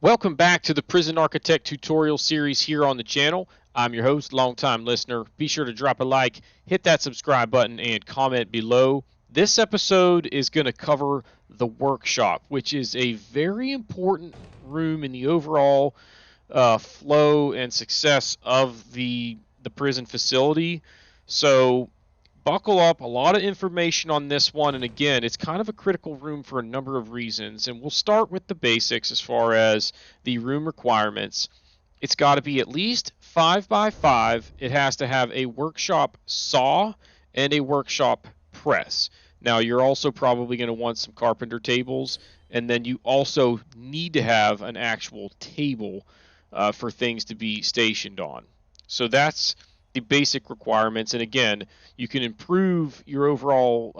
Welcome back to the Prison Architect tutorial series here on the channel. I'm your host, longtime listener. Be sure to drop a like, hit that subscribe button, and comment below. This episode is going to cover the workshop, which is a very important room in the overall flow and success of the prison facility. So buckle up, a lot of information on this one, and again, it's kind of a critical room for a number of reasons. And we'll start with the basics as far as the room requirements. It's got to be at least 5 by 5. It has to have a workshop saw and a workshop press. Now, you're also probably going to want some carpenter tables, and then you also need to have an actual table for things to be stationed on. So that's the basic requirements. And again, you can improve your overall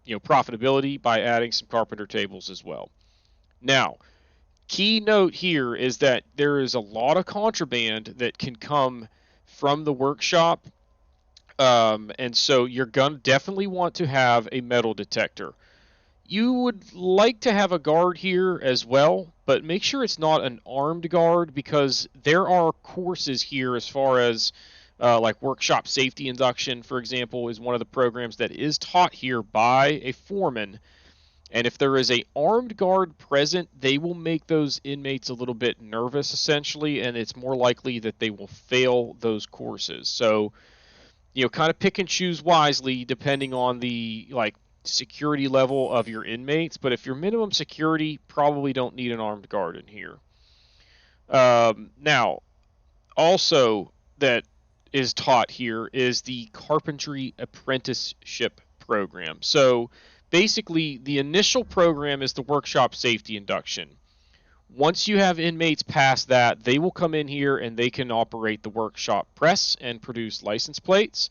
profitability by adding some carpenter tables as well. Now, key note here is that there is a lot of contraband that can come from the workshop, and so you're going to definitely want to have a metal detector. You would like to have a guard here as well, but make sure it's not an armed guard because there are courses here as far as like workshop safety induction, for example, is one of the programs that is taught here by a foreman. And if there is a armed guard present, they will make those inmates a little bit nervous, essentially, and it's more likely that they will fail those courses. So, kind of pick and choose wisely depending on the security level of your inmates. But if you're minimum security, probably don't need an armed guard in here. Now, also that is taught here is the Carpentry Apprenticeship program. So basically, the initial program is the workshop safety induction. Once you have inmates pass that, they will come in here and they can operate the workshop press and produce license plates.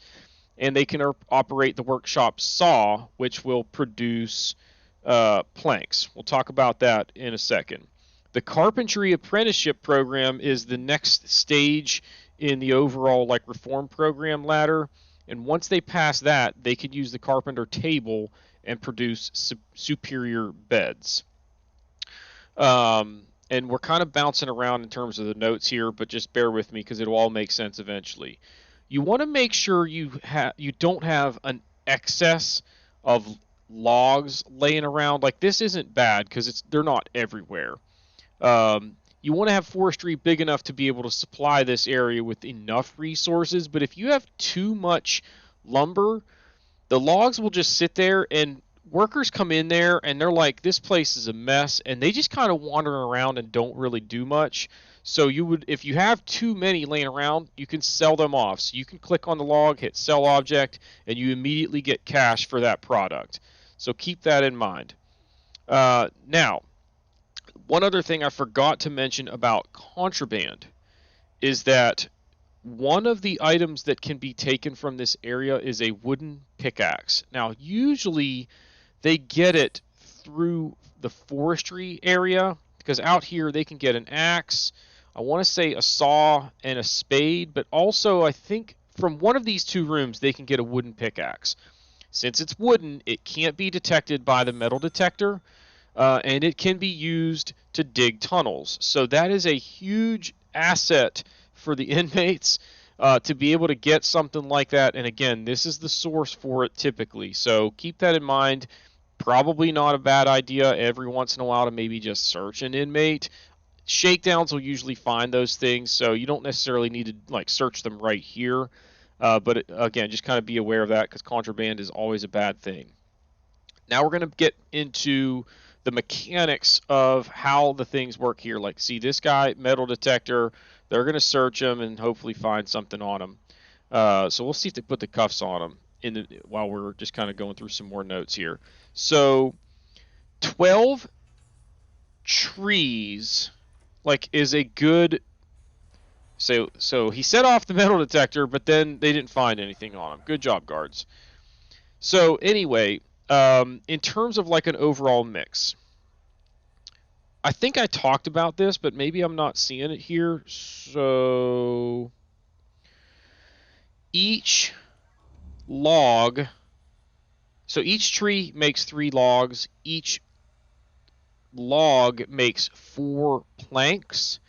And they can operate the workshop saw, which will produce planks. We'll talk about that in a second. The carpentry apprenticeship program is the next stage in the overall reform program ladder. And once they pass that, they can use the carpenter table and produce superior beds. And we're kind of bouncing around in terms of the notes here, but just bear with me because it'll all make sense eventually. You want to make sure you don't have an excess of logs laying around. Like this isn't bad because they're not everywhere. You want to have forestry big enough to be able to supply this area with enough resources. But if you have too much lumber, the logs will just sit there and workers come in there and they're like, this place is a mess, and they just kind of wander around and don't really do much. So if you have too many laying around, you can sell them off. So you can click on the log, hit sell object, and you immediately get cash for that product. So keep that in mind. Now, one other thing I forgot to mention about contraband is that one of the items that can be taken from this area is a wooden pickaxe. Now, usually they get it through the forestry area because out here they can get an axe, I want to say a saw and a spade, but also I think from one of these two rooms they can get a wooden pickaxe. Since it's wooden, it can't be detected by the metal detector, and it can be used to dig tunnels. So that is a huge asset for the inmates to be able to get something like that. And again, this is the source for it typically. So keep that in mind. Probably not a bad idea every once in a while to maybe just search an inmate. Shakedowns will usually find those things, so you don't necessarily need to search them right here. But again, just kind of be aware of that because contraband is always a bad thing. Now we're going to get into the mechanics of how the things work here. Like, see this guy, metal detector. They're going to search him and hopefully find something on him. So we'll see if they put the cuffs on him while we're just kind of going through some more notes here. So 12 trees is a good. So he set off the metal detector, but then they didn't find anything on him. Good job, guards. So anyway, in terms of an overall mix, I think I talked about this, but maybe I'm not seeing it here. So each log, so each tree makes 3 logs. Each log makes 4 planks,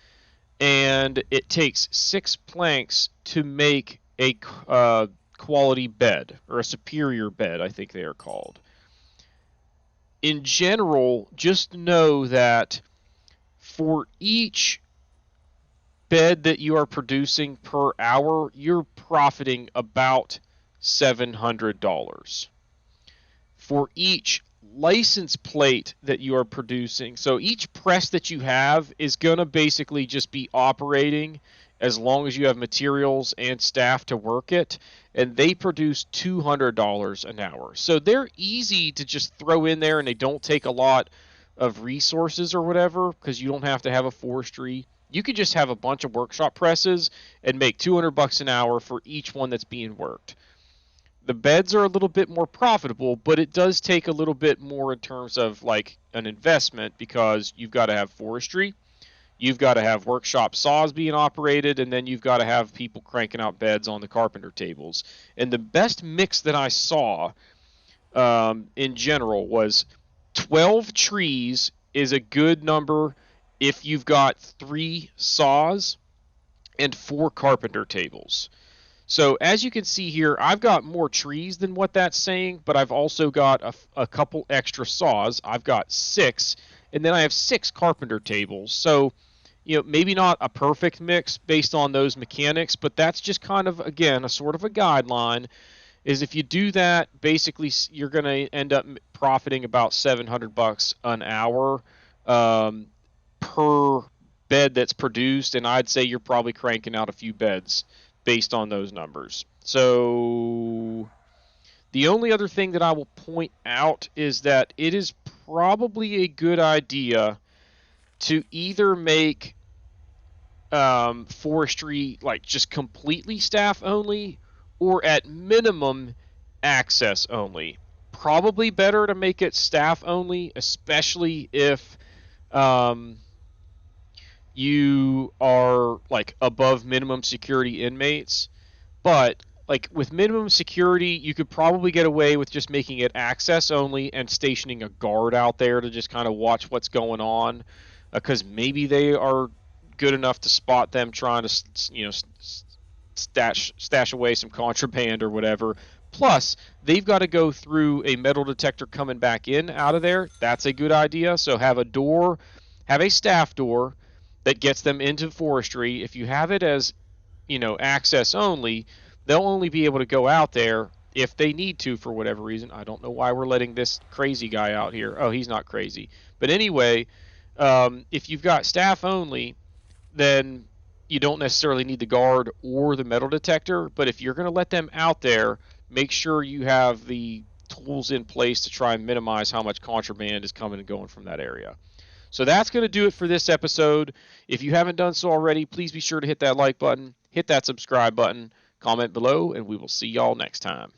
and it takes 6 planks to make a quality bed, or a superior bed, I think they are called. In general, just know that for each bed that you are producing per hour, you're profiting about $700 for each license plate that you are producing. So each press that you have is going to basically just be operating as long as you have materials and staff to work it, and they produce $200 an hour. So they're easy to just throw in there, and they don't take a lot of resources or whatever, because you don't have to have a forestry. You could just have a bunch of workshop presses and make $200 an hour for each one that's being worked. The beds are a little bit more profitable, but it does take a little bit more in terms of like an investment, because you've got to have forestry, you've got to have workshop saws being operated, and then you've got to have people cranking out beds on the carpenter tables. And the best mix that I saw in general was 12 trees is a good number if you've got 3 saws and 4 carpenter tables. So as you can see here, I've got more trees than what that's saying, but I've also got a couple extra saws. I've got 6, and then I have 6 carpenter tables. So, maybe not a perfect mix based on those mechanics, but that's just kind of, again, a sort of a guideline, is if you do that, basically you're going to end up profiting about $700 an hour per bed that's produced, and I'd say you're probably cranking out a few beds based on those numbers. So the only other thing that I will point out is that it is probably a good idea to either make forestry like just completely staff only, or at minimum access only. Probably better to make it staff only, especially if you are like above minimum security inmates. But like with minimum security, you could probably get away with just making it access only and stationing a guard out there to just kind of watch what's going on, because maybe they are good enough to spot them trying to stash away some contraband or whatever. Plus, they've got to go through a metal detector coming back in out of there. That's a good idea. So have a door, have a staff door that gets them into forestry. If you have it as, access only, they'll only be able to go out there if they need to for whatever reason. I don't know why we're letting this crazy guy out here. Oh, he's not crazy. But anyway, if you've got staff only, then you don't necessarily need the guard or the metal detector. But if you're going to let them out there, make sure you have the tools in place to try and minimize how much contraband is coming and going from that area. So that's going to do it for this episode. If you haven't done so already, please be sure to hit that like button, hit that subscribe button, comment below, and we will see y'all next time.